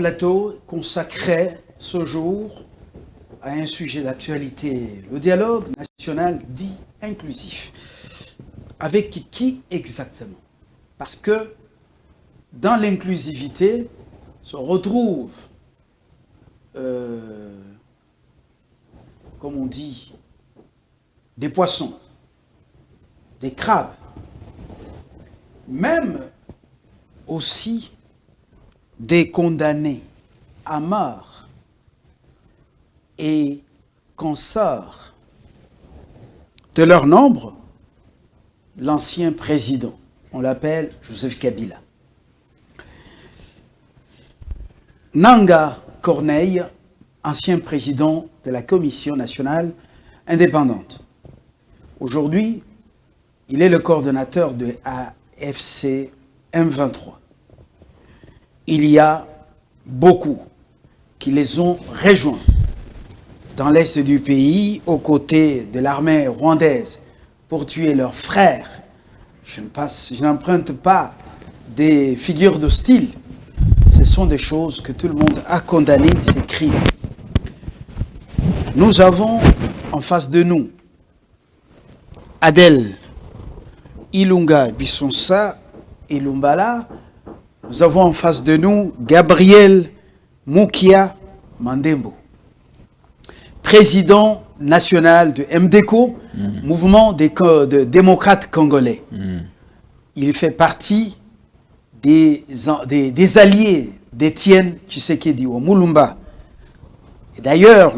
plateau consacré ce jour à un sujet d'actualité, le dialogue national dit inclusif. Avec qui exactement? Parce que dans l'inclusivité se retrouvent, comme on dit, des poissons, des crabes, même aussi des condamnés à mort et qu'on sort de leur nombre l'ancien président, on l'appelle Joseph Kabila. Nanga Corneille, ancien président de la Commission nationale indépendante. Aujourd'hui, il est le coordonnateur de AFC M23. Il y a beaucoup qui les ont rejoints dans l'est du pays, aux côtés de l'armée rwandaise, pour tuer leurs frères. Je n'emprunte pas des figures de style. Ce sont des choses que tout le monde a condamnées, ces crimes. Nous avons en face de nous Adel Ilunga Bissonsa Ilumbala. Nous avons en face de nous Gabriel Mukia Mandembo, président national de MDCO, mouvement des démocrates congolais. Il fait partie des alliés d'Étienne Tshisekedi au Mulumba. Et d'ailleurs,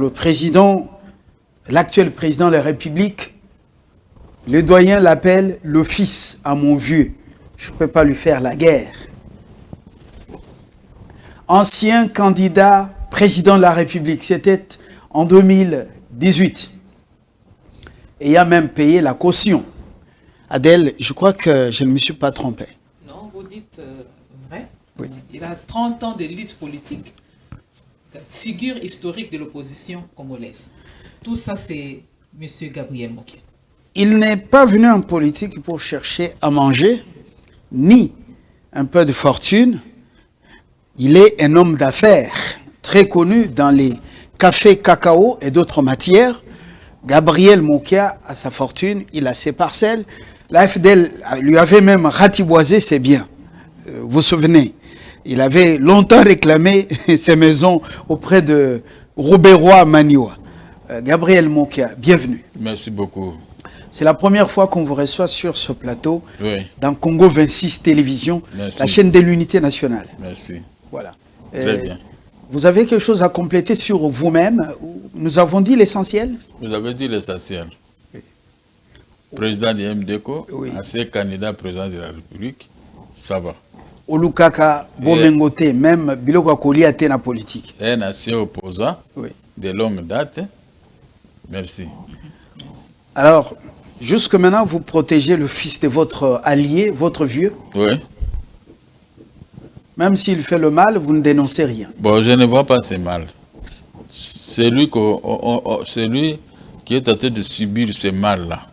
l'actuel président de la République, le doyen l'appelle le fils à mon vieux. Je ne peux pas lui faire la guerre. Ancien candidat président de la République, c'était en 2018. Et il a même payé la caution. Adèle, je crois que je ne me suis pas trompé. Non, vous dites vrai. Oui. Il a 30 ans de lutte politique, figure historique de l'opposition congolaise. Tout ça, c'est M. Gabriel Mukia. Il n'est pas venu en politique pour chercher à manger, ni un peu de fortune. Il est un homme d'affaires, très connu dans les cafés cacao et d'autres matières. Gabriel Mukia a sa fortune, il a ses parcelles. La FDL lui avait même ratiboisé ses biens. Vous vous souvenez? Il avait longtemps réclamé ses maisons auprès de Robert Maniwa. Gabriel Mukia, bienvenue. Merci beaucoup. C'est la première fois qu'on vous reçoit sur ce plateau, oui, dans Congo 26 Télévision, merci, la chaîne de l'unité nationale. Merci. Voilà. Très bien. Vous avez quelque chose à compléter sur vous-même? Nous avons dit l'essentiel? Vous avez dit l'essentiel. Oui. Président du MDCO, oui, ancien candidat président de la République, ça va. Olukaka, Bomengote, même Biloko Akoli a été dans la politique. Un ancien opposant, oui, de longue date. Merci. Alors, jusque maintenant, vous protégez le fils de votre allié, votre vieux? Oui. Même s'il fait le mal, vous ne dénoncez rien. Bon, je ne vois pas ce mal. C'est lui qui est en train de subir ce mal-là.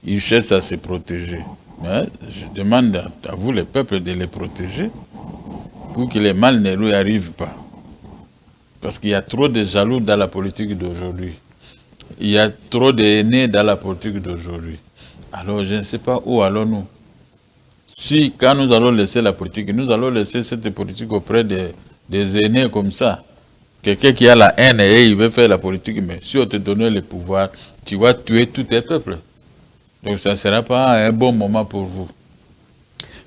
Il cherche à se protéger. Mais je demande à vous, le peuple, de les protéger pour que les mal ne lui arrivent pas. Parce qu'il y a trop de jaloux dans la politique d'aujourd'hui. Il y a trop d'aînés dans la politique d'aujourd'hui. Alors, je ne sais pas où allons-nous. Si, quand nous allons laisser la politique, nous allons laisser cette politique auprès des aînés comme ça. Quelqu'un qui a la haine et il veut faire la politique, mais si on te donne le pouvoir, tu vas tuer tous tes peuples. Donc ça ne sera pas un bon moment pour vous.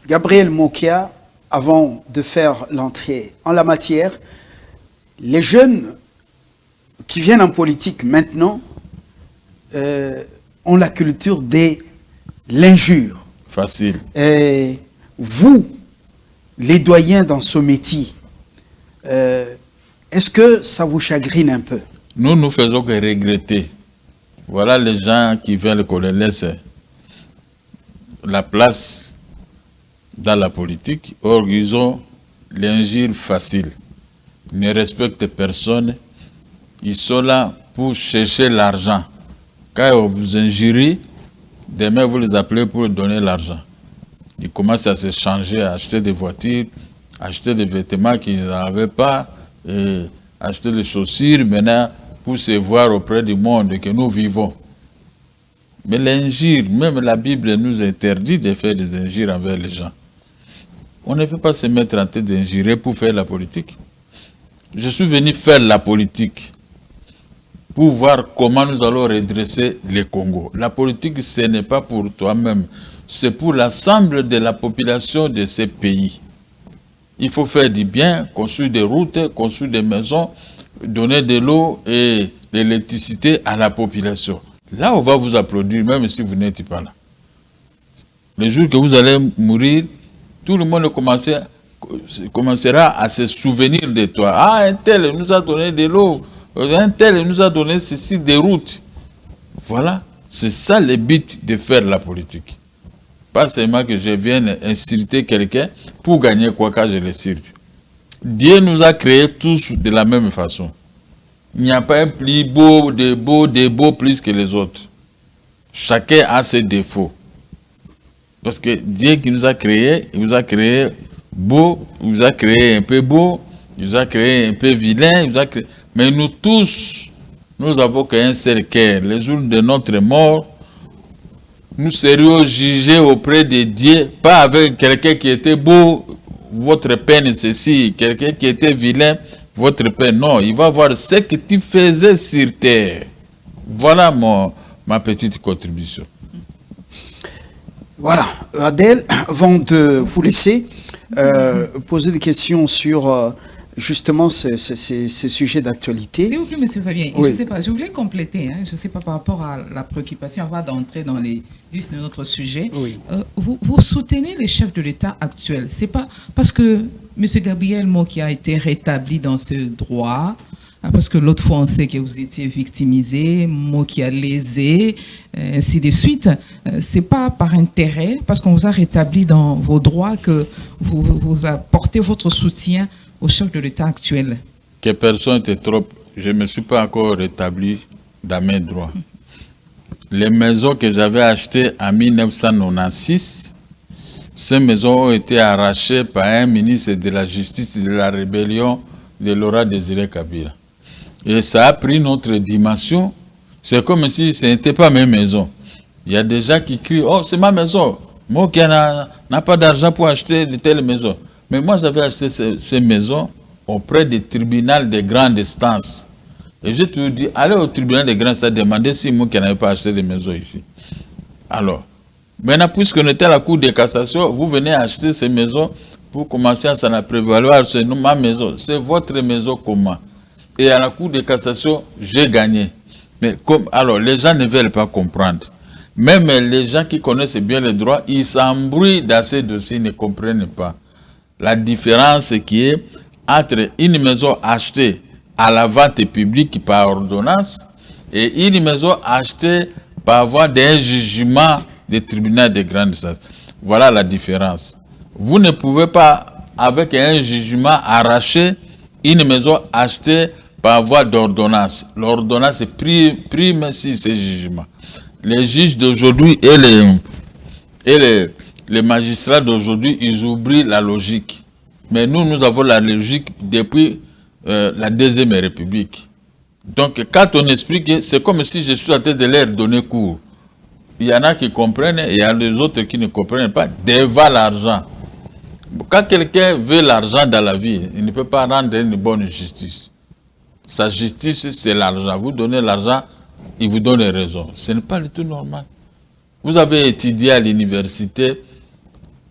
Gabriel Mukia, avant de faire l'entrée en la matière, les jeunes qui viennent en politique maintenant ont la culture de l'injure. Facile. Et vous, les doyens dans ce métier, est-ce que ça vous chagrine un peu? Nous ne faisons que regretter. Voilà les gens qui veulent qu'on les laisse la place dans la politique. Or, ils ont l'injure facile. Ils ne respectent personne. Ils sont là pour chercher l'argent. Quand on vous injurie, demain vous les appelez pour donner l'argent. Ils commencent à se changer, à acheter des voitures, acheter des vêtements qu'ils n'avaient pas, et acheter des chaussures maintenant pour se voir auprès du monde que nous vivons. Mais l'injure, même la Bible nous interdit de faire des injures envers les gens. On ne peut pas se mettre en tête d'injurer pour faire la politique. Je suis venu faire la politique pour voir comment nous allons redresser le Congo. La politique, ce n'est pas pour toi-même, c'est pour l'ensemble de la population de ces pays. Il faut faire du bien, construire des routes, construire des maisons, donner de l'eau et de l'électricité à la population. Là, on va vous applaudir, même si vous n'êtes pas là. Le jour que vous allez mourir, tout le monde commencera à se souvenir de toi. Ah, un tel nous a donné de l'eau, un tel nous a donné ceci, des routes. Voilà, c'est ça le but de faire la politique. Pas seulement que je vienne insulter quelqu'un pour gagner quoi quand je l'insulte. Dieu nous a créés tous de la même façon. Il n'y a pas un plus beau, des beaux plus que les autres. Chacun a ses défauts. Parce que Dieu qui nous a créés, il nous a créé beau, il nous a créé un peu beau, il nous a créé un peu vilain, il nous a créé... Mais nous tous, nous avons qu'un seul cœur. Le jour de notre mort, nous serions jugés auprès de Dieu, pas avec quelqu'un qui était beau, votre peine ceci, quelqu'un qui était vilain, votre peine. Non, il va voir ce que tu faisais sur terre. Voilà ma petite contribution. Voilà, Adèle, avant de vous laisser poser des questions sur justement ces sujets d'actualité. S'il vous plaît, M. Fabien, Oui. je sais pas, je voulais compléter, je ne sais pas par rapport à la préoccupation, avant d'entrer dans les vifs de notre sujet. Oui. Vous soutenez les chefs de l'État actuels. C'est pas parce que M. Gabriel Moki a été rétabli dans ce droit, parce que l'autre fois on sait que vous étiez victimisé, Moki a lésé, ainsi de suite. C'est pas par intérêt, parce qu'on vous a rétabli dans vos droits que vous apportez votre soutien au chef de l'État actuel. Que personne était trop... Je ne me suis pas encore rétabli dans mes droits. Les maisons que j'avais achetées en 1996, ces maisons ont été arrachées par un ministre de la Justice et de la Rébellion de Laurent Désiré Kabila. Et ça a pris notre dimension. C'est comme si ce n'était pas mes maisons. Il y a des gens qui crient « Oh, c'est ma maison. Moi qui n'a pas d'argent pour acheter de telles maisons. » Mais moi, j'avais acheté ces maisons auprès du tribunal de grande instance. Et j'ai toujours dit, allez au tribunal de grande instance, demandez si moi qui n'avais pas acheté de maisons ici. Alors, maintenant, puisqu'on était à la Cour de cassation, vous venez acheter ces maisons pour commencer à s'en prévaloir. C'est ma maison, c'est votre maison comment? Et à la Cour de cassation, j'ai gagné. Mais alors, les gens ne veulent pas comprendre. Même les gens qui connaissent bien le droit, ils s'embrouillent dans ces dossiers, ils ne comprennent pas. La différence qui est entre une maison achetée à la vente publique par ordonnance et une maison achetée par voie d'un jugement des tribunaux de grande instance. Voilà la différence. Vous ne pouvez pas, avec un jugement, arracher une maison achetée par voie d'ordonnance. L'ordonnance prime sur ces jugements. Les juges d'aujourd'hui et les magistrats d'aujourd'hui, ils oublient la logique. Mais nous avons la logique depuis la Deuxième République. Donc, quand on explique, c'est comme si je suis en train de leur donner cours. Il y en a qui comprennent et il y a les autres qui ne comprennent pas devant l'argent. Quand quelqu'un veut l'argent dans la vie, il ne peut pas rendre une bonne justice. Sa justice, c'est l'argent. Vous donnez l'argent, il vous donne raison. Ce n'est pas du tout normal. Vous avez étudié à l'université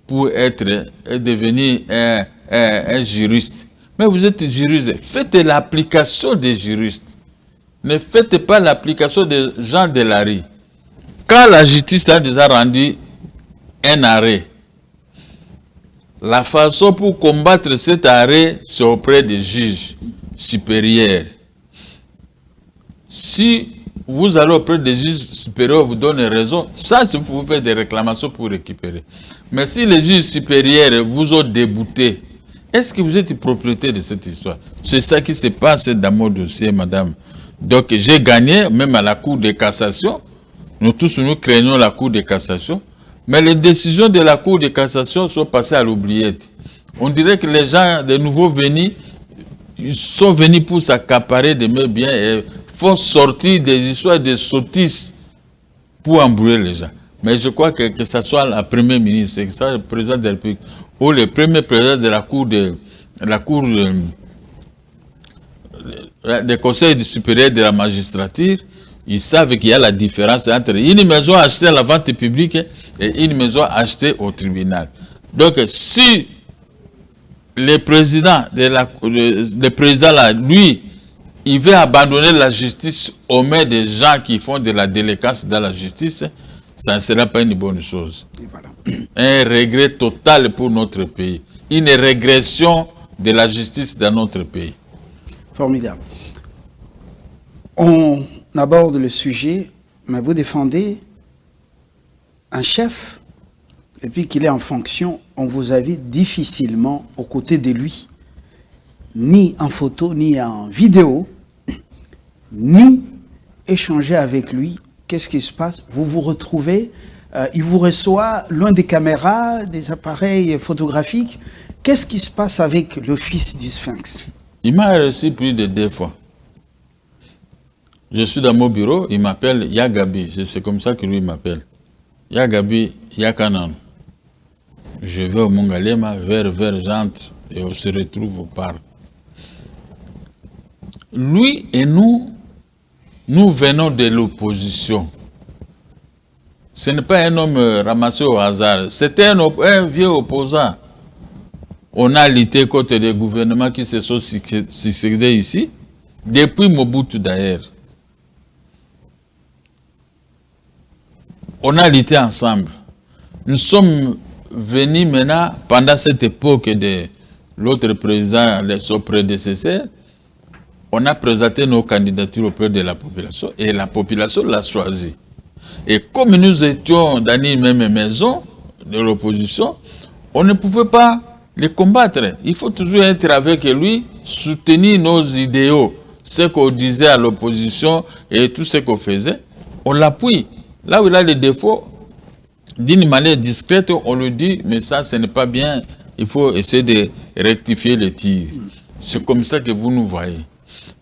pour devenir un juriste. Mais vous êtes juriste. Faites l'application des juristes. Ne faites pas l'application des gens de la rue. Quand la justice a déjà rendu un arrêt, la façon pour combattre cet arrêt, c'est auprès des juges supérieurs. Si vous allez auprès des juges supérieurs, vous donnez raison, ça, c'est vous pouvez faire des réclamations pour récupérer. Mais si les juges supérieurs vous ont débouté, est-ce que vous êtes propriétaire de cette histoire? C'est ça qui se passe dans mon dossier, madame. Donc, j'ai gagné, même à la Cour de cassation. Nous tous, nous craignons la Cour de cassation. Mais les décisions de la Cour de cassation sont passées à l'oubliette. On dirait que les gens, de nouveaux venus, ils sont venus pour s'accaparer de mes biens et font sortir des histoires de sottises pour embrouiller les gens. Mais je crois que ce soit la première ministre, que ce soit le président de la République ou le premier président de la cour des conseils supérieurs de la magistrature, ils savent qu'il y a la différence entre une maison achetée à la vente publique et une maison achetée au tribunal. Donc, si le président là, lui, il veut abandonner la justice aux mains des gens qui font de la délinquance dans la justice, ça ne sera pas une bonne chose. Voilà. Un regret total pour notre pays. Une régression de la justice dans notre pays. Formidable. On aborde le sujet, mais vous défendez un chef, et puis qu'il est en fonction, on vous a vu difficilement aux côtés de lui, ni en photo, ni en vidéo, ni échanger avec lui. Qu'est-ce qui se passe? Vous vous retrouvez, il vous reçoit loin des caméras, des appareils photographiques. Qu'est-ce qui se passe avec le fils du Sphinx? Il m'a reçu plus de 2 fois. Je suis dans mon bureau, il m'appelle Yagabi, c'est comme ça que lui m'appelle. Yagabi Yakanan. Je vais au Mongalema, vers Jante, et on se retrouve au parc. Lui et nous venons de l'opposition. Ce n'est pas un homme ramassé au hasard, c'était un vieux opposant. On a lutté contre des gouvernements qui se sont succédés ici, depuis Mobutu d'ailleurs. On a lutté ensemble. Nous sommes venus maintenant, pendant cette époque de l'autre président, son prédécesseur, on a présenté nos candidatures auprès de la population et la population l'a choisi. Et comme nous étions dans une même maison de l'opposition, on ne pouvait pas les combattre. Il faut toujours être avec lui, soutenir nos idéaux, ce qu'on disait à l'opposition et tout ce qu'on faisait. On l'appuie. Là où il a les défauts, d'une manière discrète, on lui dit, mais ça, ce n'est pas bien, il faut essayer de rectifier les tirs. C'est comme ça que vous nous voyez.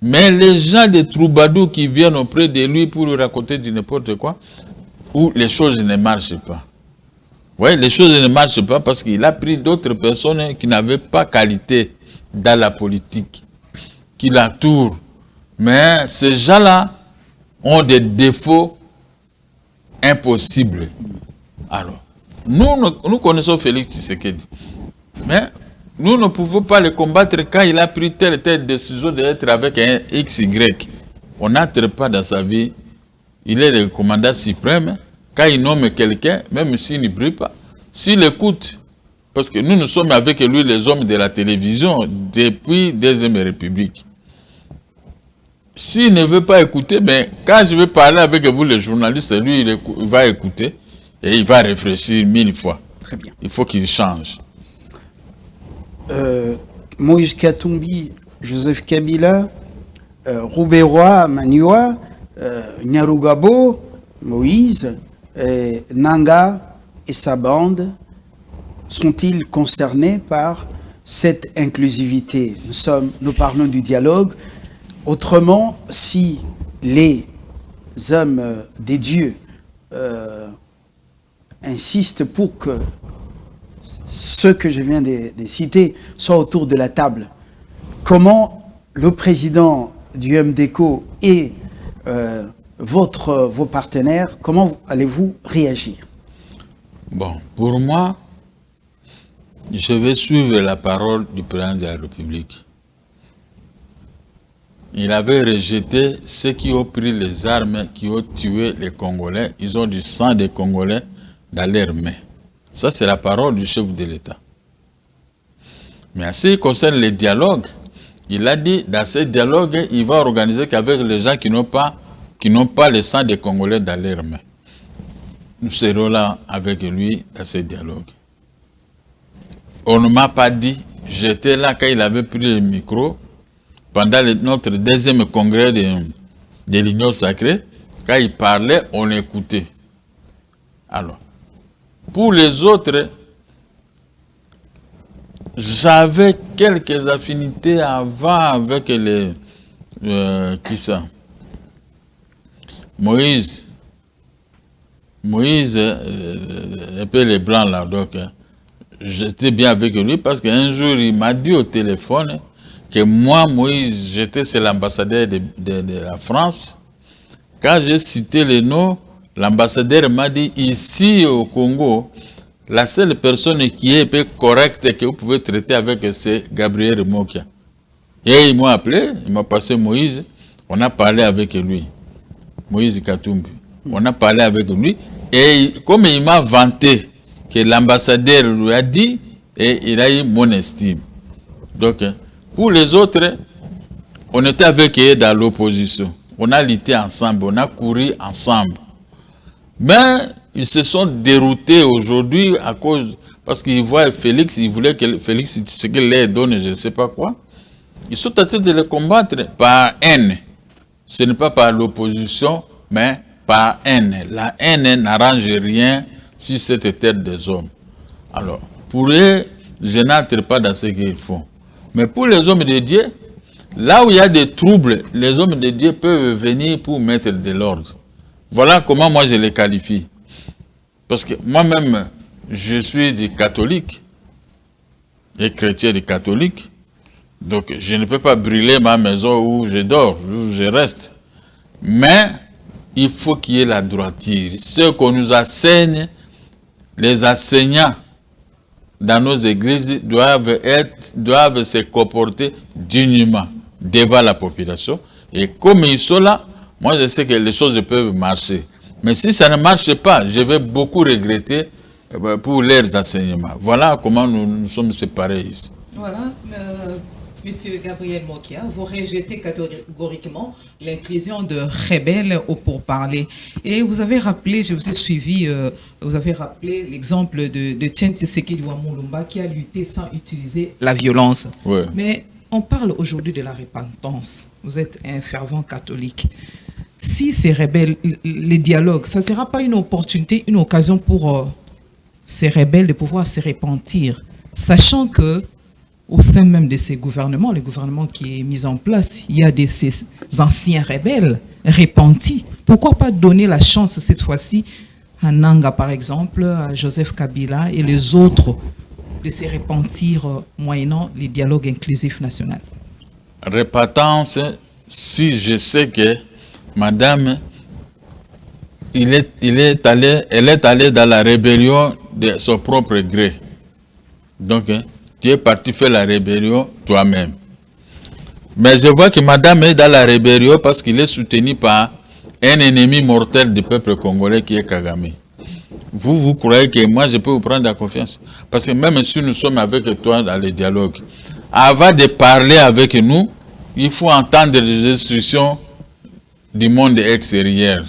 Mais les gens des troubadours qui viennent auprès de lui pour lui raconter du n'importe quoi, où les choses ne marchent pas. Oui, les choses ne marchent pas parce qu'il a pris d'autres personnes qui n'avaient pas qualité dans la politique, qui l'entourent. Mais ces gens-là ont des défauts impossibles. Alors, nous connaissons Félix Tshisekedi, mais nous ne pouvons pas le combattre quand il a pris telle décision d'être avec un XY. On n'entre pas dans sa vie. Il est le commandant suprême. Quand il nomme quelqu'un, même s'il ne brille pas, s'il écoute, parce que nous sommes avec lui les hommes de la télévision depuis la Deuxième République. S'il ne veut pas écouter, ben, quand je vais parler avec vous les journalistes, lui il va écouter et il va réfléchir 1000 fois. Très bien. Il faut qu'il change. Moïse Katumbi, Joseph Kabila, Rouberoy, Maniwa, Nyarugabo, Moïse, Nanga et sa bande sont-ils concernés par cette inclusivité? Nous parlons du dialogue. Autrement, si les hommes des dieux insistent pour que ceux que je viens de citer soient autour de la table, comment le président du MDECO et vos partenaires, comment allez-vous réagir? Bon, pour moi, je vais suivre la parole du président de la République. Il avait rejeté ceux qui ont pris les armes, qui ont tué les Congolais. Ils ont du sang des Congolais dans leurs mains. Ça, c'est la parole du chef de l'État. Mais en ce qui concerne les dialogues, il a dit, dans ces dialogues, il va organiser qu'avec les gens qui n'ont pas le sang des Congolais dans leurs mains. Nous serons là avec lui dans ces dialogues. On ne m'a pas dit, j'étais là quand il avait pris le micro, pendant notre deuxième congrès de l'Union sacrée, quand il parlait, on l'écoutait. Alors, pour les autres, j'avais quelques affinités avant avec les... qui ça? Moïse, un peu les blancs là, donc j'étais bien avec lui parce qu'un jour il m'a dit au téléphone que moi, Moïse, j'étais c'est l'ambassadeur de la France. Quand j'ai cité les noms, l'ambassadeur m'a dit ici au Congo, la seule personne qui est peu correcte et que vous pouvez traiter avec, c'est Gabriel Mokia. Et il m'a appelé, il m'a passé Moïse, on a parlé avec lui. Moïse Katumbi. On a parlé avec lui et comme il m'a vanté que l'ambassadeur lui a dit, et il a eu mon estime. Donc, pour les autres, on était avec eux dans l'opposition. On a lutté ensemble, on a couru ensemble. Mais ils se sont déroutés aujourd'hui à cause, parce qu'ils voient Félix, ils voulaient que Félix, ce qu'il leur donne, je ne sais pas quoi. Ils sont en train de le combattre par haine. Ce n'est pas par l'opposition, mais par haine. La haine n'arrange rien sur cette terre des hommes. Alors, pour eux, je n'entre pas dans ce qu'ils font. Mais pour les hommes de Dieu, là où il y a des troubles, les hommes de Dieu peuvent venir pour mettre de l'ordre. Voilà comment moi je les qualifie. Parce que moi-même, je suis des catholiques, des chrétiens des catholiques. Donc, je ne peux pas brûler ma maison où je dors, où je reste. Mais, il faut qu'il y ait la droiture. Ce qu'on nous enseigne, les enseignants dans nos églises doivent se comporter dignement devant la population. Et comme ils sont là, moi je sais que les choses peuvent marcher. Mais si ça ne marche pas, je vais beaucoup regretter pour leurs enseignements. Voilà comment nous sommes séparés ici. Voilà, Monsieur Gabriel Mokia, vous rejetez catégoriquement l'inclusion de rebelles au pourparler. Et vous avez rappelé, je vous ai suivi, vous avez rappelé l'exemple de Tien Tshisekedi Mulumba qui a lutté sans utiliser la violence. Ouais. Mais on parle aujourd'hui de la repentance. Vous êtes un fervent catholique. Si ces rebelles, les dialogues, ça ne sera pas une opportunité, une occasion pour ces rebelles de pouvoir se repentir, sachant que au sein même de ces gouvernements, le gouvernement qui est mis en place, il y a ces anciens rebelles repentis. Pourquoi pas donner la chance cette fois-ci à Nanga, par exemple, à Joseph Kabila et les autres de se repentir moyennant les dialogues inclusifs nationaux? Repentance, si je sais que madame, elle est allée dans la rébellion de son propre gré. Donc, tu es parti faire la rébellion toi-même. Mais je vois que madame est dans la rébellion parce qu'il est soutenu par un ennemi mortel du peuple congolais qui est Kagame. Vous croyez que moi je peux vous prendre la confiance? Parce que même si nous sommes avec toi dans le dialogue, avant de parler avec nous, il faut entendre les instructions du monde extérieur.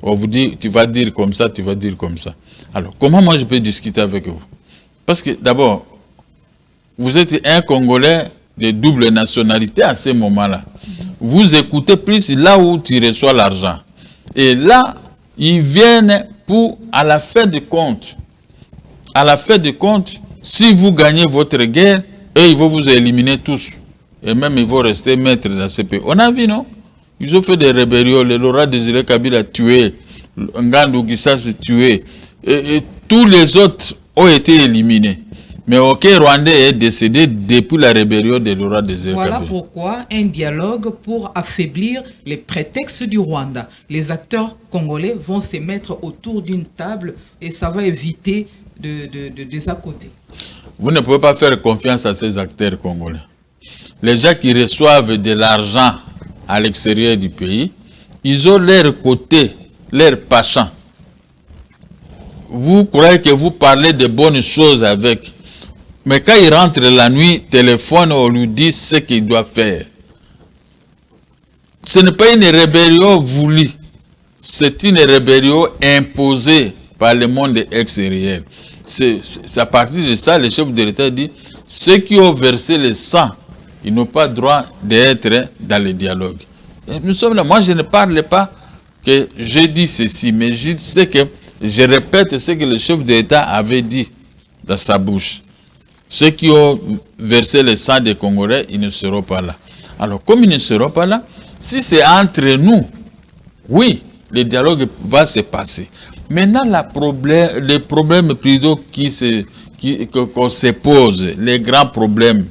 On vous dit, tu vas dire comme ça, tu vas dire comme ça. Alors, comment moi je peux discuter avec vous? Parce que d'abord, vous êtes un Congolais de double nationalité à ce moment-là. Vous écoutez plus là où tu reçois l'argent. Et là, ils viennent pour, à la fin du compte, si vous gagnez votre guerre, eux, ils vont vous éliminer tous. Et même, ils vont rester maîtres dans ce pays. On a vu, non? Ils ont fait des rébellions. Le Laurent Désiré Kabila a tué. Ngandou Guissas a tué. Et tous les autres ont été éliminés. Mais aucun Rwandais est décédé depuis la rébellion de Laurent Désiré Kabila. Voilà pourquoi un dialogue pour affaiblir les prétextes du Rwanda. Les acteurs congolais vont se mettre autour d'une table et ça va éviter des à côté. Vous ne pouvez pas faire confiance à ces acteurs congolais. Les gens qui reçoivent de l'argent à l'extérieur du pays, ils ont leur côté, leur pacha. Vous croyez que vous parlez de bonnes choses avec. Mais quand il rentre la nuit, téléphone, on lui dit ce qu'il doit faire. Ce n'est pas une rébellion voulue. C'est une rébellion imposée par le monde extérieur. C'est à partir de ça, le chef de l'État dit, ceux qui ont versé le sang, ils n'ont pas droit d'être dans le dialogue. Et nous sommes là. Moi, je ne parle pas que je dis ceci, mais je sais que je répète ce que le chef de l'État avait dit dans sa bouche. Ceux qui ont versé le sang des Congolais, ils ne seront pas là. Alors, comme ils ne seront pas là, si c'est entre nous, oui, le dialogue va se passer. Maintenant, les problèmes plutôt qu'on se pose, les grands problèmes,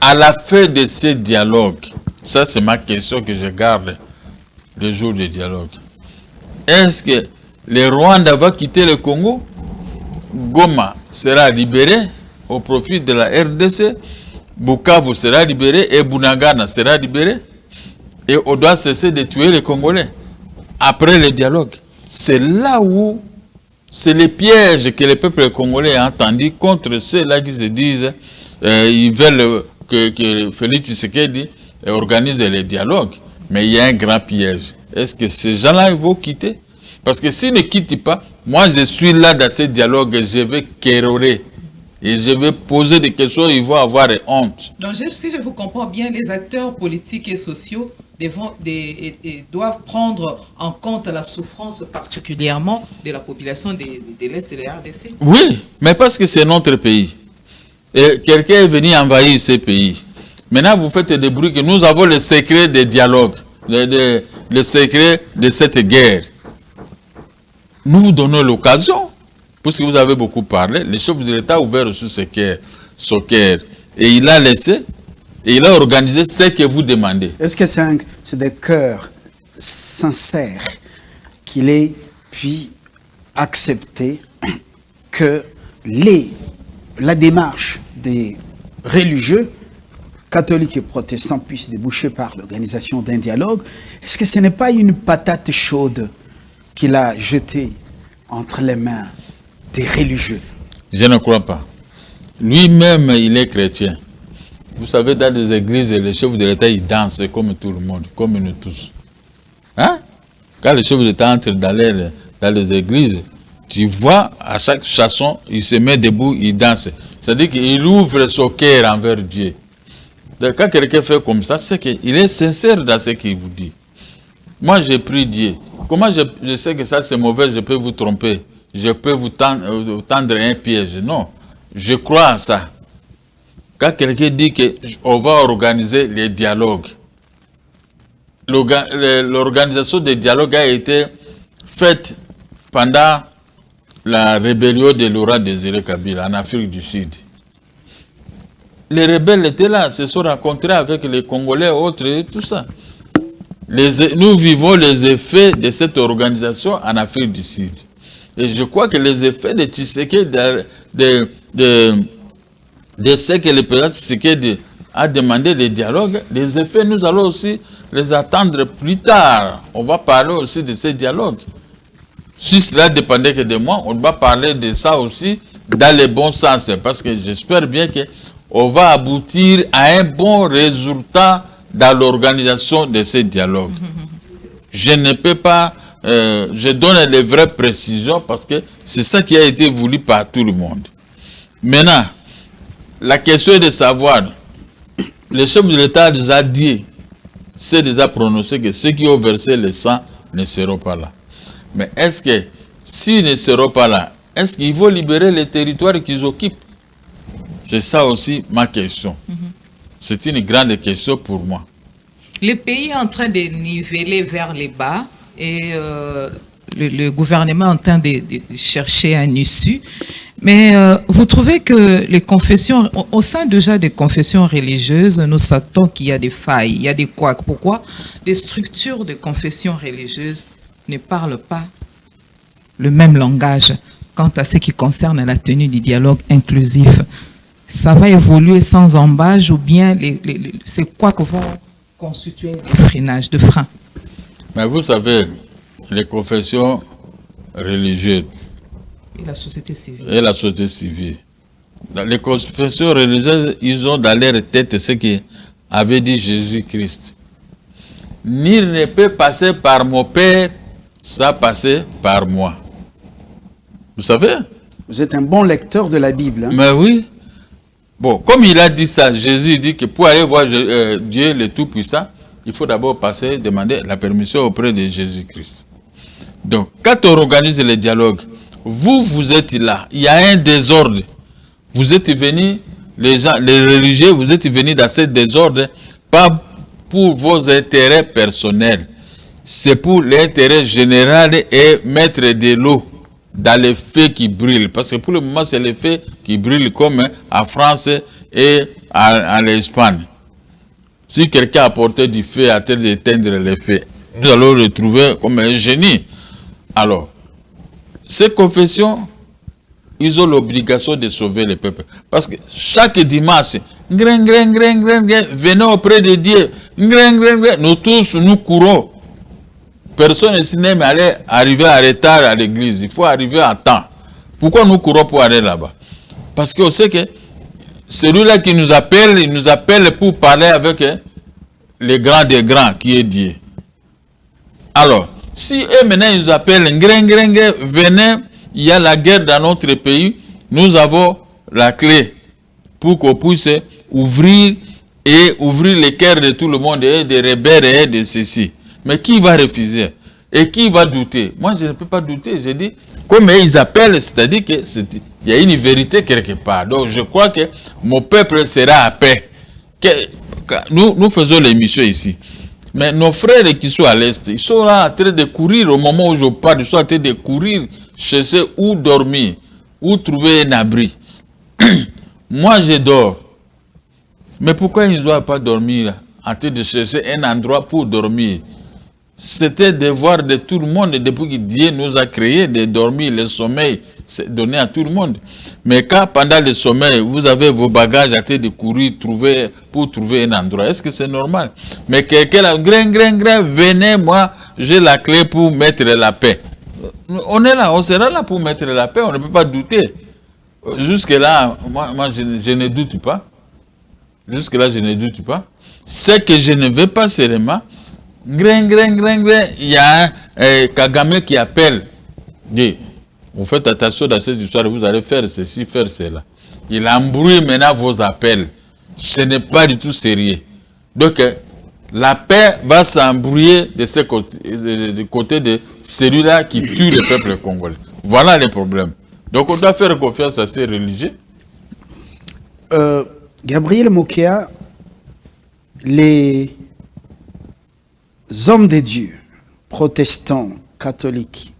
à la fin de ces dialogues, ça c'est ma question que je garde le jour du dialogue. Est-ce que le Rwanda va quitter le Congo? Goma sera libéré au profit de la RDC, Bukavu sera libéré et Bunagana sera libéré, et on doit cesser de tuer les Congolais après le dialogue. C'est là où c'est les pièges que le peuple congolais a entendus contre ceux-là qui se disent ils veulent que Félix Tshisekedi organise les dialogues. Mais il y a un grand piège. Est-ce que ces gens-là vont quitter? Parce que s'ils ne quittent pas, moi je suis là dans ces dialogues, je vais kérorer. Et je vais poser des questions, ils vont avoir honte. Donc, si je vous comprends bien, les acteurs politiques et sociaux doivent prendre en compte la souffrance particulièrement de la population de l'Est de la RDC. Oui, mais parce que c'est notre pays. Et quelqu'un est venu envahir ces pays. Maintenant, vous faites des bruits que nous avons le secret des dialogues, le secret de cette guerre. Nous vous donnons l'occasion. Puisque vous avez beaucoup parlé, le chef de l'État a ouvert sur ce cœur et il a laissé, et il a organisé ce que vous demandez. Est-ce que c'est des cœurs sincères qu'il ait pu accepter que la démarche des religieux, catholiques et protestants, puisse déboucher par l'organisation d'un dialogue? Est-ce que ce n'est pas une patate chaude qu'il a jetée entre les mains des religieux? Je ne crois pas. Lui-même, il est chrétien. Vous savez, dans les églises, les chefs de l'État, ils dansent comme tout le monde, comme nous tous. Hein? Quand les chefs de l'État entrent dans les églises, tu vois, à chaque chanson, il se met debout, il danse. C'est-à-dire qu'il ouvre son cœur envers Dieu. Donc, quand quelqu'un fait comme ça, c'est qu'il est sincère dans ce qu'il vous dit. Moi, j'ai pris Dieu. Comment je sais que ça c'est mauvais, je peux vous tromper? Je peux vous tendre un piège. Non, je crois en ça. Quand quelqu'un dit qu'on va organiser les dialogues, l'organisation des dialogues a été faite pendant la rébellion de Laurent Désiré Kabila en Afrique du Sud. Les rebelles étaient là, se sont rencontrés avec les Congolais, autres et tout ça. Nous vivons les effets de cette organisation en Afrique du Sud. Et je crois que les effets de Tshisekedi, de ce que le président Tshisekedi a demandé les dialogues, les effets, nous allons aussi les attendre plus tard. On va parler aussi de ces dialogues. Si cela dépendait que de moi, on va parler de ça aussi dans le bon sens. Parce que j'espère bien qu'on va aboutir à un bon résultat dans l'organisation de ces dialogues. Je ne peux pas... je donne les vraies précisions parce que c'est ça qui a été voulu par tout le monde. Maintenant, la question est de savoir, le chef de l'État a déjà dit, c'est déjà prononcé que ceux qui ont versé le sang ne seront pas là. Mais est-ce que, s'ils ne seront pas là, est-ce qu'ils vont libérer les territoires qu'ils occupent? C'est ça aussi ma question. C'est une grande question pour moi. Le pays est en train de niveler vers les bas et le gouvernement est en train de chercher un issue. Mais vous trouvez que les confessions, au sein déjà des confessions religieuses, nous sentons qu'il y a des failles, il y a des couacs. Pourquoi des structures de confessions religieuses ne parlent pas le même langage quant à ce qui concerne la tenue du dialogue inclusif? Ça va évoluer sans embâche ou bien ces couacs vont constituer des freinages, de freins? Mais vous savez, les confessions religieuses et la société civile. Dans les confessions religieuses, ils ont dans leur tête ce qu'avait dit Jésus-Christ. Nul ne peut passer par mon Père sans passer par moi. Vous savez? Vous êtes un bon lecteur de la Bible. Hein? Mais oui. Bon, comme il a dit ça, Jésus dit que pour aller voir Dieu le Tout-Puissant, il faut d'abord demander la permission auprès de Jésus-Christ. Donc, quand on organise les dialogues, vous êtes là, il y a un désordre. Vous êtes venus, les gens, les religieux, vous êtes venus dans ce désordre, pas pour vos intérêts personnels. C'est pour l'intérêt général et mettre de l'eau dans les feux qui brûlent. Parce que pour le moment, c'est les feux qui brûlent comme en France et en Espagne. Si quelqu'un apportait du feu à terre d'éteindre les feux, nous allons le retrouver comme un génie. Alors, ces confessions, ils ont l'obligation de sauver le peuple. Parce que chaque dimanche, venez auprès de Dieu. Nous tous, nous courons. Personne ici n'aime arriver en retard à l'église. Il faut arriver à temps. Pourquoi nous courons pour aller là-bas? Parce qu'on sait que celui-là qui nous appelle, il nous appelle pour parler avec le grand des grands qui est Dieu. Alors, si eux maintenant ils nous appellent, venez, il y a la guerre dans notre pays, nous avons la clé pour qu'on puisse ouvrir les cœurs de tout le monde, et des rebelles et de ceci. Mais qui va refuser? Et qui va douter? Moi, je ne peux pas douter. Je dis, comme ils appellent, c'est-à-dire qu'il y a une vérité quelque part. Donc, je crois que mon peuple sera à paix. Nous faisons l'émission ici. Mais nos frères qui sont à l'Est, ils sont là en train de courir au moment où je parle. Ils sont en train de courir, chercher où dormir, où trouver un abri. Moi, je dors. Mais pourquoi ils ne doivent pas dormir en train de chercher un endroit pour dormir? C'était le devoir de tout le monde depuis que Dieu nous a créé de dormir. Le sommeil, c'est donné à tout le monde. Mais quand pendant le sommeil, vous avez vos bagages à train de courir pour trouver un endroit, est-ce que c'est normal? Mais quelqu'un a venez, moi, j'ai la clé pour mettre la paix. On est là, on sera là pour mettre la paix, on ne peut pas douter. Jusque-là, moi je ne doute pas. Jusque-là, je ne doute pas. C'est que je ne veux pas seulement. Il y a Kagame qui appelle. Dit, vous faites attention dans cette histoire, vous allez faire ceci, faire cela. Il embrouille maintenant vos appels. Ce n'est pas du tout sérieux. Donc, la paix va s'embrouiller du côté de celui-là qui tue le peuple congolais. Voilà les problèmes. Donc, on doit faire confiance à ces religieux. Gabriel Mokéa, les hommes de Dieu, protestants, catholiques,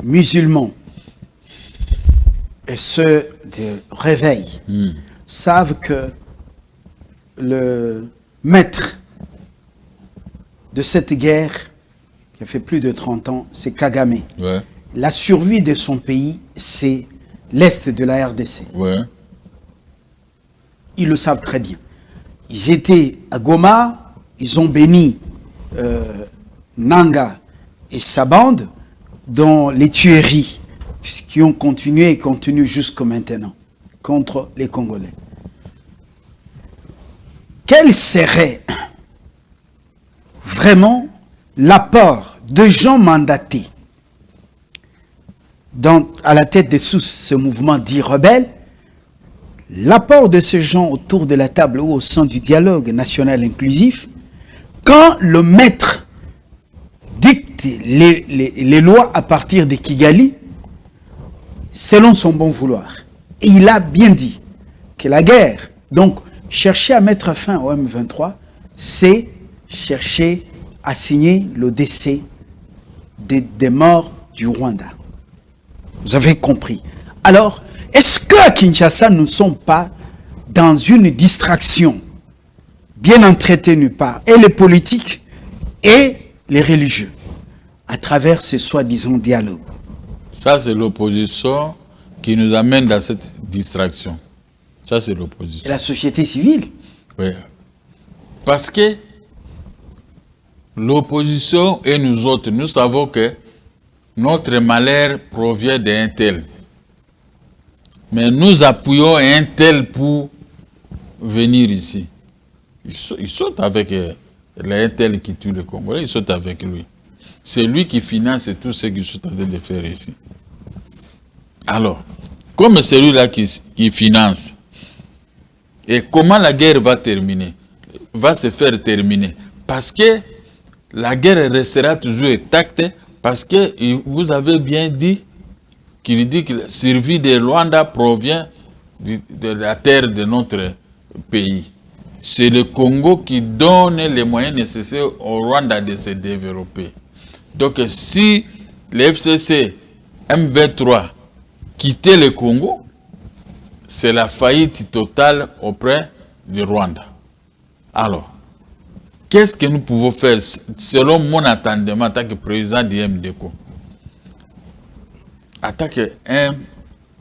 musulmans, et ceux de réveil, savent que le maître de cette guerre, qui a fait plus de 30 ans, c'est Kagame. Ouais. La survie de son pays, c'est l'Est de la RDC. Ouais. Ils le savent très bien. Ils étaient à Goma, ils ont béni Nanga et sa bande dans les tueries qui ont continué et continuent jusqu'à maintenant contre les Congolais. Quel serait vraiment l'apport de gens mandatés à la tête de ce mouvement dit rebelle, l'apport de ces gens autour de la table ou au sein du dialogue national inclusif, quand le maître dicte les lois à partir de Kigali, selon son bon vouloir. Et il a bien dit que la guerre, donc chercher à mettre fin au M23, c'est chercher à signer le décès des morts du Rwanda. Vous avez compris. Alors, est-ce qu'à Kinshasa, nous ne sommes pas dans une distraction bien entretenue par et les politiques et les religieux à travers ce soi-disant dialogue? Ça, c'est l'opposition qui nous amène dans cette distraction. Ça, c'est l'opposition. Et la société civile? Oui. Parce que l'opposition et nous autres, nous savons que notre malheur provient d'un tel. Mais nous appuyons un tel pour venir ici. Ils sont avec un tel qui tue le Congolais, ils sont avec lui. C'est lui qui finance tout ce qu'ils sont en train de faire ici. Alors, comme c'est lui-là qui finance, et comment la guerre va se faire terminer? Parce que la guerre restera toujours intacte, parce que vous avez bien dit qu'il dit que la survie de Rwanda provient de la terre de notre pays. C'est le Congo qui donne les moyens nécessaires au Rwanda de se développer. Donc si le FCC M23 quittait le Congo, c'est la faillite totale auprès du Rwanda. Alors, qu'est-ce que nous pouvons faire selon mon entendement en tant que président du MDECO? En tant qu'un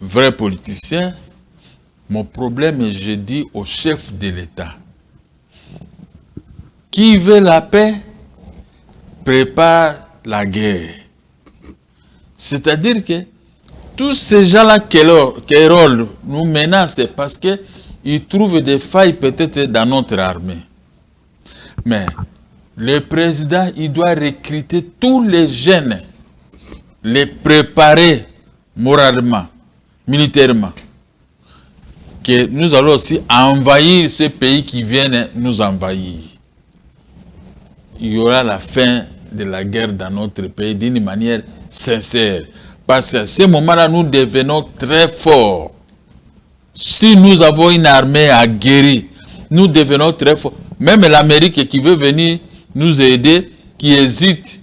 vrai politicien, mon problème est, je dis au chef de l'État, qui veut la paix, prépare la guerre. C'est-à-dire que tous ces gens-là qui nous menacent parce qu'ils trouvent des failles peut-être dans notre armée. Mais le président, il doit recruter tous les jeunes, les préparer moralement, militairement. Que nous allons aussi envahir ces pays qui viennent nous envahir. Il y aura la fin de la guerre dans notre pays d'une manière sincère. Parce qu'à ce moment-là, nous devenons très forts. Si nous avons une armée aguerrie, nous devenons très forts. Même l'Amérique qui veut venir nous aider, qui hésite,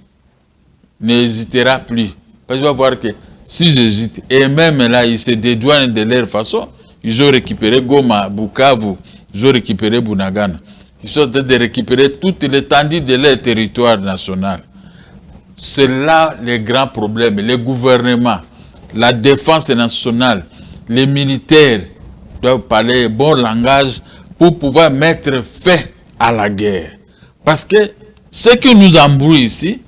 n'hésitera plus. Parce qu'il va voir que si j'hésite, et même là, ils se dédouanent de leur façon, ils ont récupéré Goma, Bukavu, ils ont récupéré Bunagana. Ils sont en train de récupérer toute l'étendue de leur territoire national. C'est là les grands problèmes. Les gouvernements, la défense nationale, les militaires doivent parler bon langage pour pouvoir mettre fin à la guerre. Parce que ce qui nous embrouille ici,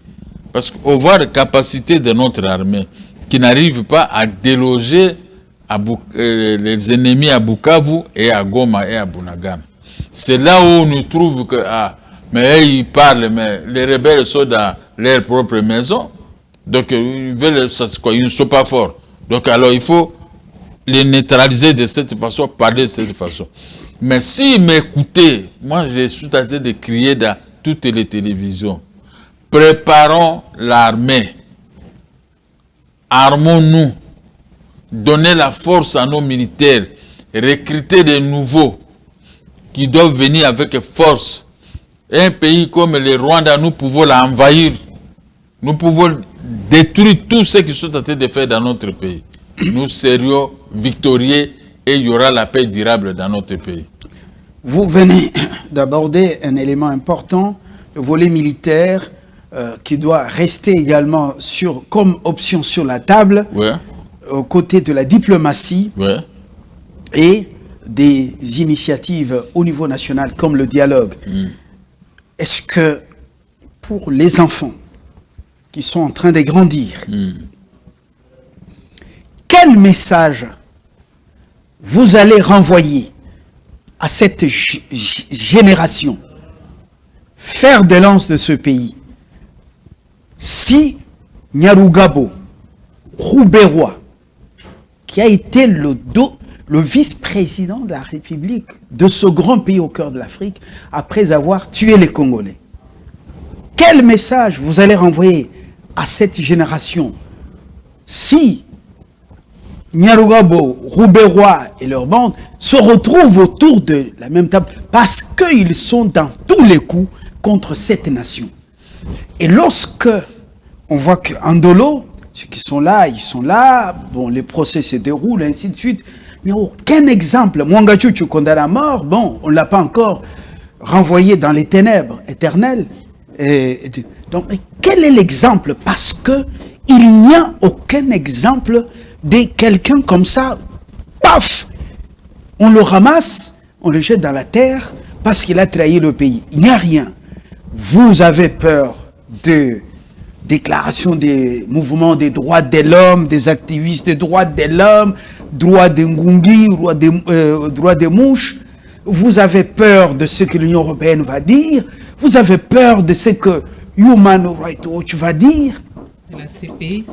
parce qu'on voit la capacité de notre armée qui n'arrive pas à déloger les ennemis à Bukavu et à Goma et à Bunagana. C'est là où on nous trouve que, mais ils parlent, mais les rebelles sont dans leur propre maison. Donc, ils ne sont pas forts. Donc, alors, il faut les neutraliser de cette façon, parler de cette façon. Mais s'ils m'écoutaient, moi, je suis en train de crier dans toutes les télévisions. Préparons l'armée. Armons-nous. Donnez la force à nos militaires. Recruter des nouveaux qui doivent venir avec force. Un pays comme le Rwanda, nous pouvons l'envahir. Nous pouvons détruire tout ce qu'ils sont en train de faire dans notre pays. Nous serions victorieux et il y aura la paix durable dans notre pays. Vous venez d'aborder un élément important, le volet militaire, qui doit rester également comme option sur la table, ouais, aux côtés de la diplomatie, ouais, et des initiatives au niveau national comme le dialogue. Est-ce que pour les enfants qui sont en train de grandir, quel message vous allez renvoyer à cette génération, fer de lance de ce pays, si Nyarugabo Rouberois, qui a été le vice-président de la République de ce grand pays au cœur de l'Afrique, après avoir tué les Congolais. Quel message vous allez renvoyer à cette génération si Nyarugabo, Rouberois et leur bande se retrouvent autour de la même table parce qu'ils sont dans tous les coups contre cette nation? Et lorsque on voit qu'Andolo, ceux qui sont là, ils sont là, bon, les procès se déroulent, ainsi de suite. Mais aucun exemple. Mwangachuchu condamné à mort, bon, on ne l'a pas encore renvoyé dans les ténèbres éternelles. Donc, quel est l'exemple? Parce que il n'y a aucun exemple de quelqu'un comme ça, paf, on le ramasse, on le jette dans la terre parce qu'il a trahi le pays. Il n'y a rien. Vous avez peur de déclaration des mouvements des droits de l'homme, des activistes des droits de l'homme, droits des Ngungi, droits des mouches. Vous avez peur de ce que l'Union européenne va dire. Vous avez peur de ce que Human Rights Watch va dire. La CPI.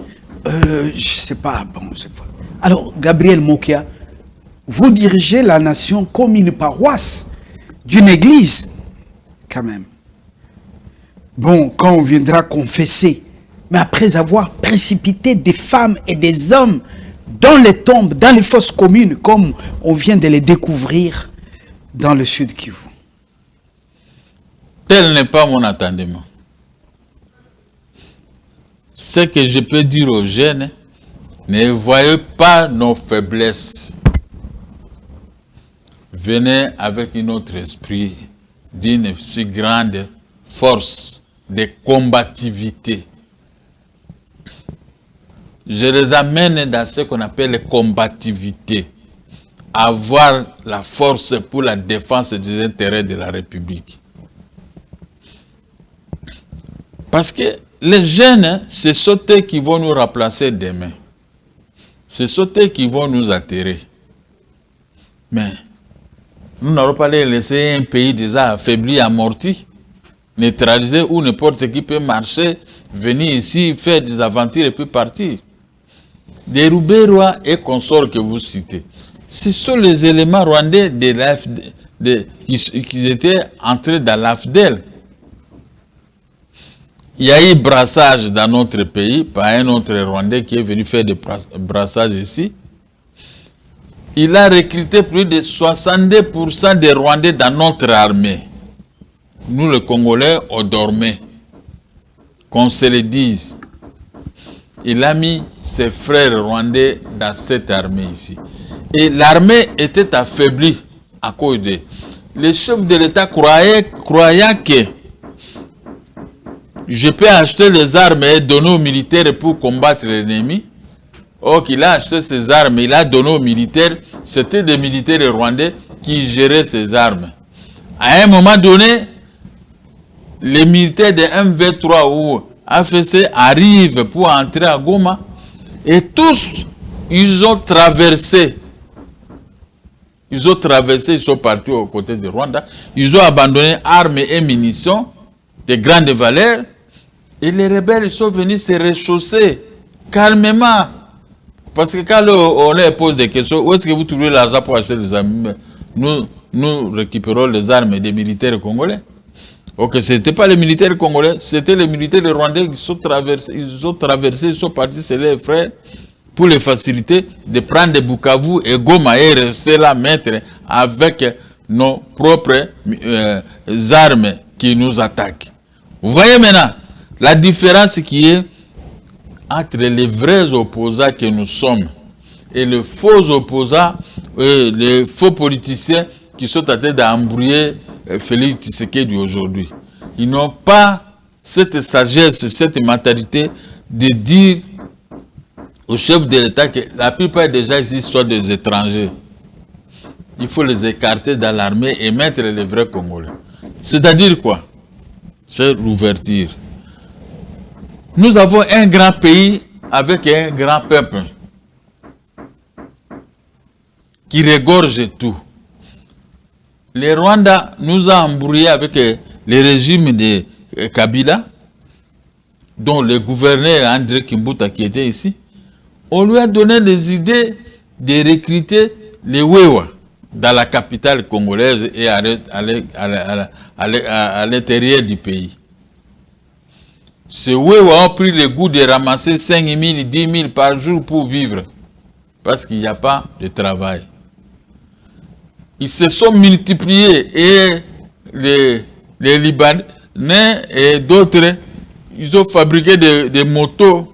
Je sais pas, bon, je sais pas. Alors, Gabriel Mokia, vous dirigez la nation comme une paroisse d'une église, quand même. Bon, quand on viendra confesser, mais après avoir précipité des femmes et des hommes dans les tombes, dans les fosses communes, comme on vient de les découvrir dans le Sud Kivu. Tel n'est pas mon attendement. Ce que je peux dire aux jeunes, ne voyez pas nos faiblesses. Venez avec un autre esprit d'une si grande force de combativité. Je les amène dans ce qu'on appelle la combativité. Avoir la force pour la défense des intérêts de la République. Parce que les jeunes, c'est ceux qui vont nous remplacer demain. C'est ceux qui vont nous atterrir. Mais nous n'allons pas les laisser un pays déjà affaibli, amorti, neutralisé, où n'importe qui peut marcher, venir ici, faire des aventures et puis partir. Des Roubaix-Rois et consorts que vous citez, ce sont les éléments rwandais qui étaient entrés dans l'AFDEL. Il y a eu brassage dans notre pays par un autre Rwandais qui est venu faire des brassages ici. Il a recruté plus de 62% des Rwandais dans notre armée. Nous, les Congolais, on dormait. Qu'on se le dise. Il a mis ses frères rwandais dans cette armée ici. Et l'armée était affaiblie à cause de... Les chefs de l'État croyaient que je peux acheter les armes et donner aux militaires pour combattre l'ennemi. Or qu'il a acheté ces armes, il a donné aux militaires. C'était des militaires rwandais qui géraient ces armes. À un moment donné, les militaires de M23 ou AFC arrivent pour entrer à Goma et tous, ils ont traversé. Ils sont partis aux côtés de Rwanda. Ils ont abandonné armes et munitions de grande valeur. Et les rebelles sont venus se réchausser calmement. Parce que quand on leur pose des questions, où est-ce que vous trouvez l'argent pour acheter des armes? Nous récupérons les armes des militaires congolais. Ok, ce n'était pas les militaires congolais, c'était les militaires rwandais qui sont traversés, ils sont partis chez les frères pour les faciliter de prendre Bukavu et Goma et rester là, mettre avec nos propres armes qui nous attaquent. Vous voyez maintenant la différence qui est entre les vrais opposants que nous sommes et les faux opposants, les faux politiciens qui sont en train d'embrouiller Félix Tshisekedi aujourd'hui. Ils n'ont pas cette sagesse, cette mentalité de dire aux chefs de l'État que la plupart des gens ici sont des étrangers. Il faut les écarter dans l'armée et mettre les vrais Congolais. C'est-à-dire quoi? C'est l'ouverture. Nous avons un grand pays avec un grand peuple qui regorge tout. Les Rwandais nous ont embrouillés avec le régime de Kabila, dont le gouverneur André Kimbuta qui était ici. On lui a donné des idées de recruter les Wewa dans la capitale congolaise et à l'intérieur du pays. Ces Wewa ont pris le goût de ramasser 5 000, 10 000 par jour pour vivre, parce qu'il n'y a pas de travail. Ils se sont multipliés et les Libanais et d'autres, ils ont fabriqué des motos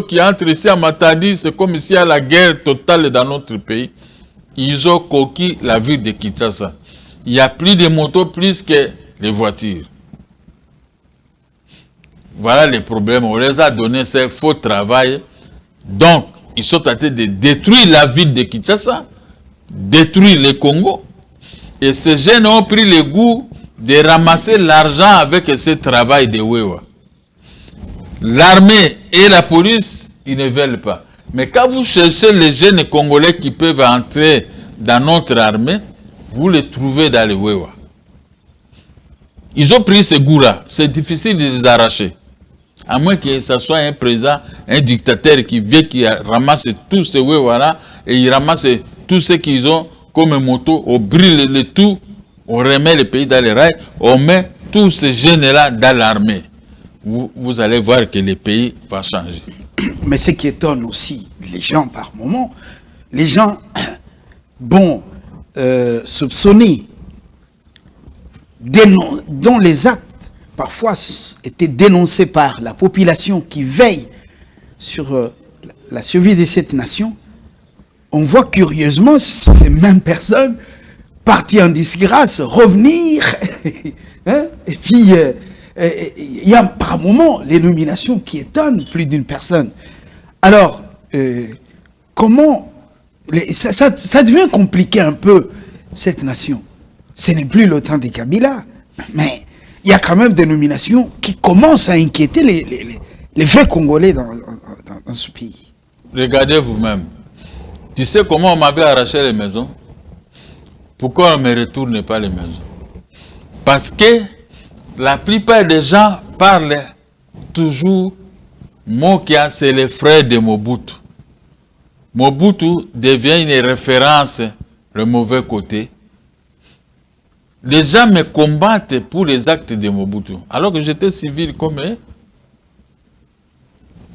qui entrent ici à Matadi. C'est comme s'il y a la guerre totale dans notre pays. Ils ont conquis la ville de Kinshasa. Il y a plus de motos plus que les voitures. Voilà les problèmes. On les a donné ce faux travail. Donc, ils sont en train de détruire la ville de Kinshasa, détruire le Congo. Et ces jeunes ont pris le goût de ramasser l'argent avec ce travail de Wewa. L'armée et la police, ils ne veulent pas. Mais quand vous cherchez les jeunes Congolais qui peuvent entrer dans notre armée, vous les trouvez dans les Wewa. Ils ont pris ce goût-là. C'est difficile de les arracher. À moins que ce soit un président, un dictateur qui vient, qui ramasse tous ces Wewa-là et il ramasse tout ce qu'ils ont comme moto, on brûle le tout, on remet le pays dans les rails, on met tous ces jeunes-là dans l'armée. Vous allez voir que le pays va changer. Mais ce qui étonne aussi les gens par moment, les gens soupçonnés, dont les actes parfois étaient dénoncés par la population qui veille sur la survie de cette nation, on voit curieusement ces mêmes personnes partir en disgrâce, revenir, hein? Et puis il y a par moments les nominations qui étonnent plus d'une personne. Alors, comment ça devient compliqué un peu, cette nation. Ce n'est plus le temps des Kabila, mais il y a quand même des nominations qui commencent à inquiéter les vrais Congolais dans ce pays. Regardez vous-même. Tu sais comment on m'avait arraché les maisons? Pourquoi on ne me retourne pas les maisons? Parce que la plupart des gens parlent toujours Mokia, c'est le frère de Mobutu. Mobutu devient une référence, le mauvais côté. Les gens me combattent pour les actes de Mobutu, alors que j'étais civil comme eux.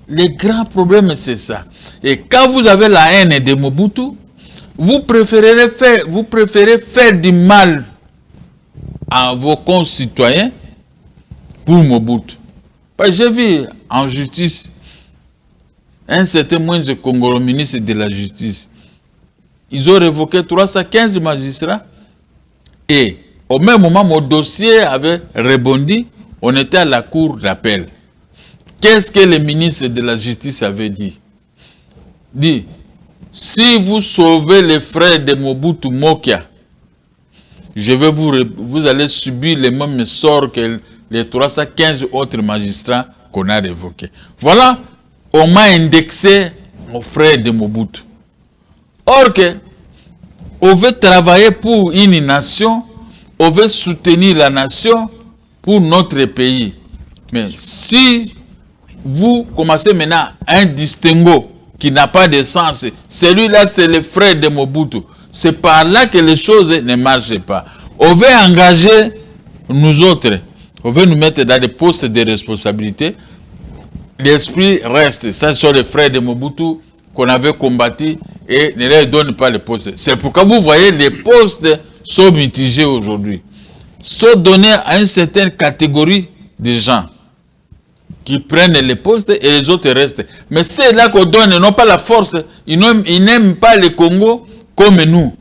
Le grand problème, c'est ça. Et quand vous avez la haine de Mobutu, vous préférez faire du mal à vos concitoyens pour Mobutu. J'ai vu en justice un certain moindre Congolais ministre de la justice. Ils ont révoqué 315 magistrats et au même moment, mon dossier avait rebondi. On était à la cour d'appel. Qu'est-ce que le ministre de la Justice avait dit? Dit, si vous sauvez les frères de Mobutu Mokia, vous allez subir les mêmes sorts que les 315 autres magistrats qu'on a révoqués. Voilà, on m'a indexé aux frères de Mobutu. Or que, on veut travailler pour une nation, on veut soutenir la nation pour notre pays. Mais si vous commencez maintenant un distinguo qui n'a pas de sens, celui-là c'est le frère de Mobutu, c'est par là que les choses ne marchent pas. On veut engager nous autres, on veut nous mettre dans des postes de responsabilité, l'esprit reste, ça sont les frères de Mobutu qu'on avait combattu et ne leur donne pas les postes. C'est pourquoi vous voyez les postes sont mitigés aujourd'hui, sont donnés à une certaine catégorie de gens qui prennent les postes et les autres restent. Mais c'est là qu'on donne, non pas la force, ils n'aiment pas le Congo comme nous.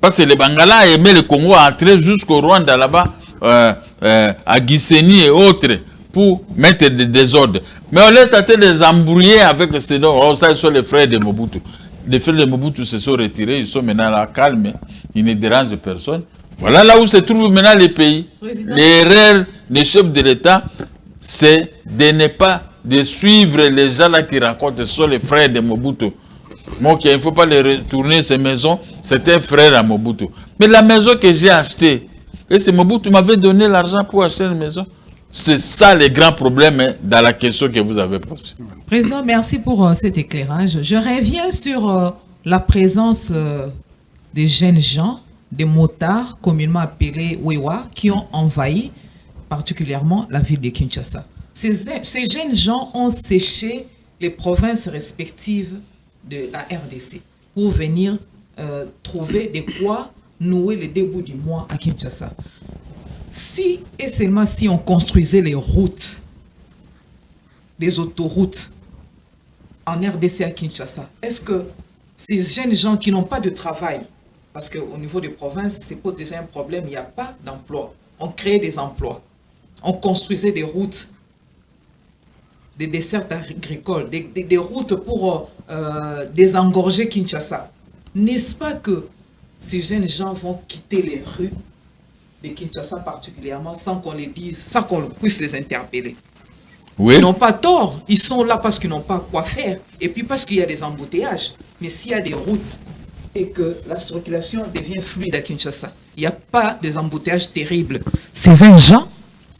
Parce que les Bangala aimaient le Congo entrer jusqu'au Rwanda là-bas, à Gisenyi et autres, pour mettre des désordres. Mais on est tenté de les embrouiller avec ces noms. Oh, ça, ils sont les frères de Mobutu. Les frères de Mobutu se sont retirés, ils sont maintenant là, calmes, ils ne dérangent personne. Voilà là où se trouve maintenant les pays. L'erreur des chefs de l'État, c'est de ne pas de suivre les gens là qui racontent, ce sont les frères de Mobutu. Moi, il ne faut pas les retourner ces maisons, c'est un frère à Mobutu. Mais la maison que j'ai achetée, et c'est Mobutu m'avait donné l'argent pour acheter une maison. C'est ça le grand problème dans la question que vous avez posée. Président, merci pour cet éclairage. Je reviens sur la présence des jeunes gens, des motards, communément appelés Wewa, qui ont envahi particulièrement la ville de Kinshasa. Ces jeunes gens ont séché les provinces respectives de la RDC pour venir trouver de quoi nouer le début du mois à Kinshasa. Si et seulement si on construisait les routes, des autoroutes en RDC à Kinshasa, est-ce que ces jeunes gens qui n'ont pas de travail, parce qu'au niveau des provinces, c'est pose déjà un problème, il n'y a pas d'emploi, on crée des emplois, on construisait des routes, des dessertes agricoles, des routes pour désengorger Kinshasa. N'est-ce pas que ces jeunes gens vont quitter les rues de Kinshasa particulièrement sans qu'on les dise, sans qu'on puisse les interpeller? Oui. Ils n'ont pas tort, ils sont là parce qu'ils n'ont pas quoi faire et puis parce qu'il y a des embouteillages. Mais s'il y a des routes et que la circulation devient fluide à Kinshasa, il n'y a pas des embouteillages terribles, ces jeunes gens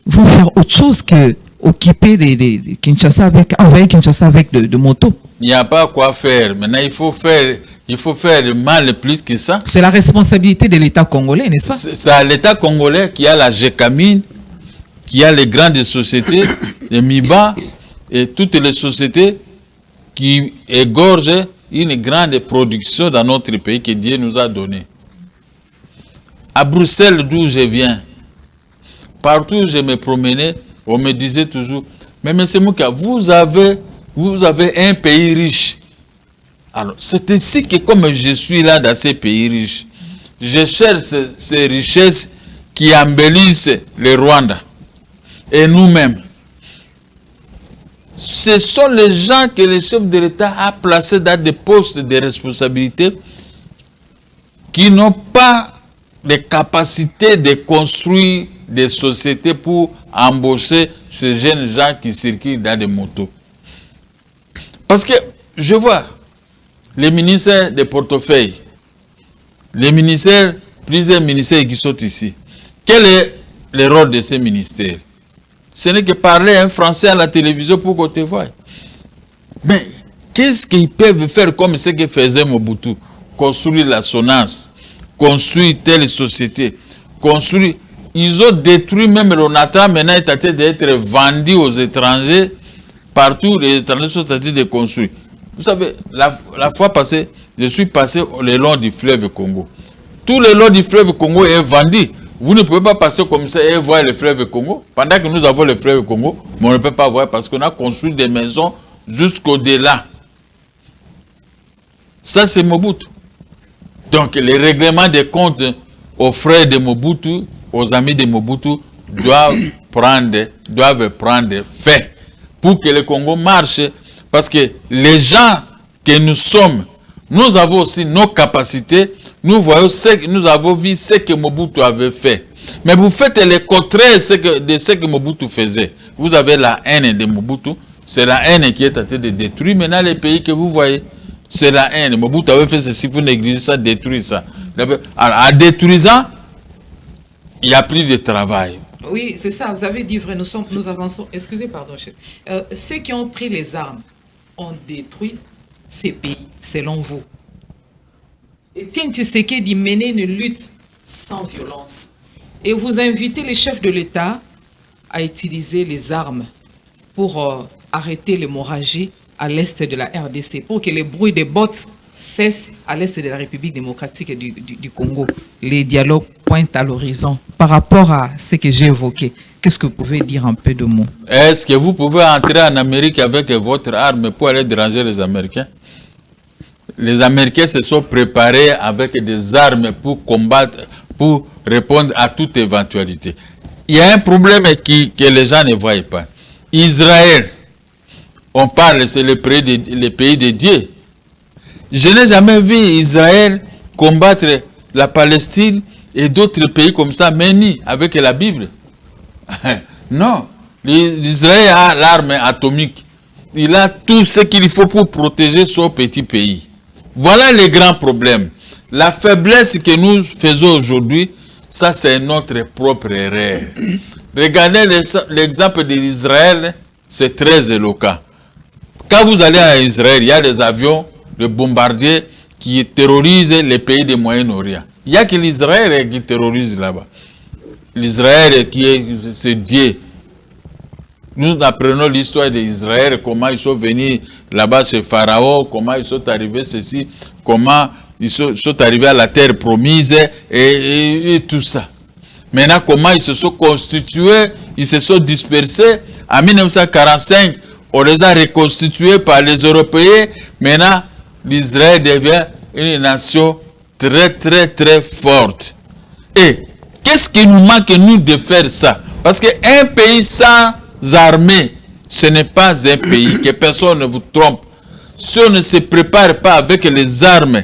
vont faire autre chose que occuper les Kinshasa envahir Kinshasa avec de motos. Il n'y a pas quoi faire. Maintenant, il faut faire le mal plus que ça. C'est la responsabilité de l'État congolais, n'est-ce pas? C'est l'État congolais qui a la GECAMINE, qui a les grandes sociétés, les MIBA et toutes les sociétés qui égorge une grande production dans notre pays que Dieu nous a donné. À Bruxelles, d'où je viens, partout où je me promenais, on me disait toujours, mais M. Mouka, vous avez un pays riche. Alors, c'est ainsi que comme je suis là dans ces pays riches, je cherche ces richesses qui embellissent le Rwanda et nous-mêmes. Ce sont les gens que le chef de l'État a placés dans des postes de responsabilité qui n'ont pas les capacités de construire des sociétés pour embaucher ces jeunes gens qui circulent dans des motos. Parce que je vois les ministères des portefeuilles, les ministères, plusieurs ministères qui sont ici. Quel est le rôle de ces ministères? Ce n'est que parler un français à la télévision pour qu'on te voie. Mais qu'est-ce qu'ils peuvent faire comme ce que faisait Mobutu? Construire la SONAS, construire telle société, construire. Ils ont détruit même le Natra, maintenant est en train d'être vendu aux étrangers. Partout, les étrangers sont en train de construire. Vous savez, la fois passée, je suis passé le long du fleuve Congo. Tout le long du fleuve Congo est vendu. Vous ne pouvez pas passer comme ça et voir le fleuve Congo. Pendant que nous avons le fleuve Congo, mais on ne peut pas voir parce qu'on a construit des maisons jusqu'au-delà. Ça, c'est Mobutu. Donc, les règlements des comptes aux frères de Mobutu, aux amis de Mobutu, doivent prendre fait pour que le Congo marche. Parce que les gens que nous sommes, nous avons aussi nos capacités. Nous voyons nous avons vu ce que Mobutu avait fait. Mais vous faites le contraire de ce que Mobutu faisait. Vous avez la haine de Mobutu. C'est la haine qui est en train de détruire maintenant les pays que vous voyez. C'est la haine. Mobutu avait fait ceci, vous négligez ça, détruire ça. Alors, en détruisant, il n'y a plus de travail. Oui, c'est ça, vous avez dit vrai, nous avançons. Excusez, pardon, chef. Ceux qui ont pris les armes ont détruit ces pays, selon vous. Étienne Tshisekedi menait une lutte sans violence. Et vous invitez les chefs de l'État à utiliser les armes pour arrêter l'hémorragie à l'est de la RDC, pour que les bruits des bottes cessent à l'est de la République démocratique du Congo. Les dialogues pointent à l'horizon. Par rapport à ce que j'ai évoqué, qu'est-ce que vous pouvez dire un peu de mots? Est-ce que vous pouvez entrer en Amérique avec votre arme pour aller déranger les Américains? Les Américains se sont préparés avec des armes pour combattre, pour répondre à toute éventualité. Il y a un problème que les gens ne voient pas. Israël, on parle, c'est le pays de Dieu. Je n'ai jamais vu Israël combattre la Palestine et d'autres pays comme ça, menés avec la Bible. Non, l'Israël a l'arme atomique. Il a tout ce qu'il faut pour protéger son petit pays. Voilà les grands problèmes. La faiblesse que nous faisons aujourd'hui, ça c'est notre propre erreur. Regardez l'exemple de l'Israël, c'est très éloquent. Quand vous allez à Israël, il y a des avions, des bombardiers qui terrorisent les pays du Moyen-Orient. Il n'y a que l'Israël qui terrorise là-bas. L'Israël c'est Dieu. Nous apprenons l'histoire d'Israël, comment ils sont venus là-bas chez Pharaon, comment ils sont arrivés ceci, comment ils sont arrivés à la terre promise et tout ça. Maintenant, comment ils se sont constitués, ils se sont dispersés. En 1945, on les a reconstitués par les Européens. Maintenant, l'Israël devient une nation très, très, très forte. Et qu'est-ce qui nous manque, nous, de faire ça? Parce qu'un pays sans armée, ce n'est pas un pays, que personne ne vous trompe. Si on ne se prépare pas avec les armes,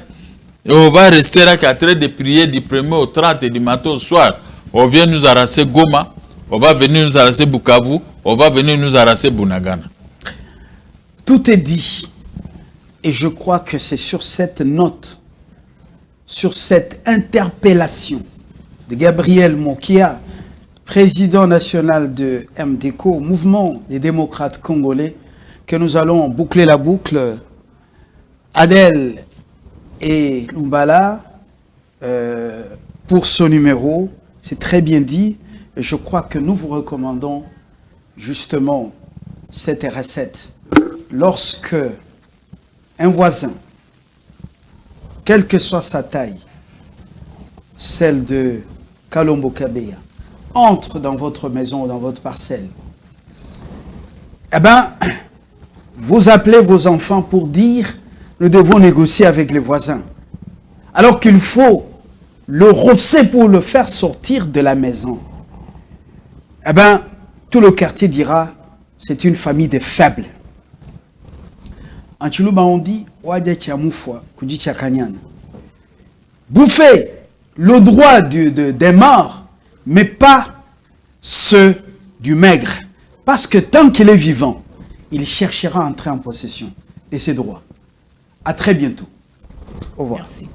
et on va rester là en train de prier du 1er au 30 du matin au soir, on vient nous arraser Goma, on va venir nous arraser Bukavu, on va venir nous arraser Bunagana. Tout est dit. Et je crois que c'est sur cette note, sur cette interpellation de Gabriel Mokia, président national de MDCO, Mouvement des démocrates congolais, que nous allons boucler la boucle. Adel et Lumbala, pour ce numéro, c'est très bien dit. Et je crois que nous vous recommandons justement cette recette. Lorsque un voisin, quelle que soit sa taille, celle de Kalombo Kabeya, entre dans votre maison ou dans votre parcelle, eh bien, vous appelez vos enfants pour dire nous devons négocier avec les voisins. Alors qu'il faut le rosser pour le faire sortir de la maison. Eh bien, tout le quartier dira c'est une famille de faibles. En Chiluba, on dit bouffer le droit des morts, mais pas ceux du maigre. Parce que tant qu'il est vivant, il cherchera à entrer en possession de ses droits. À très bientôt. Au revoir. Merci.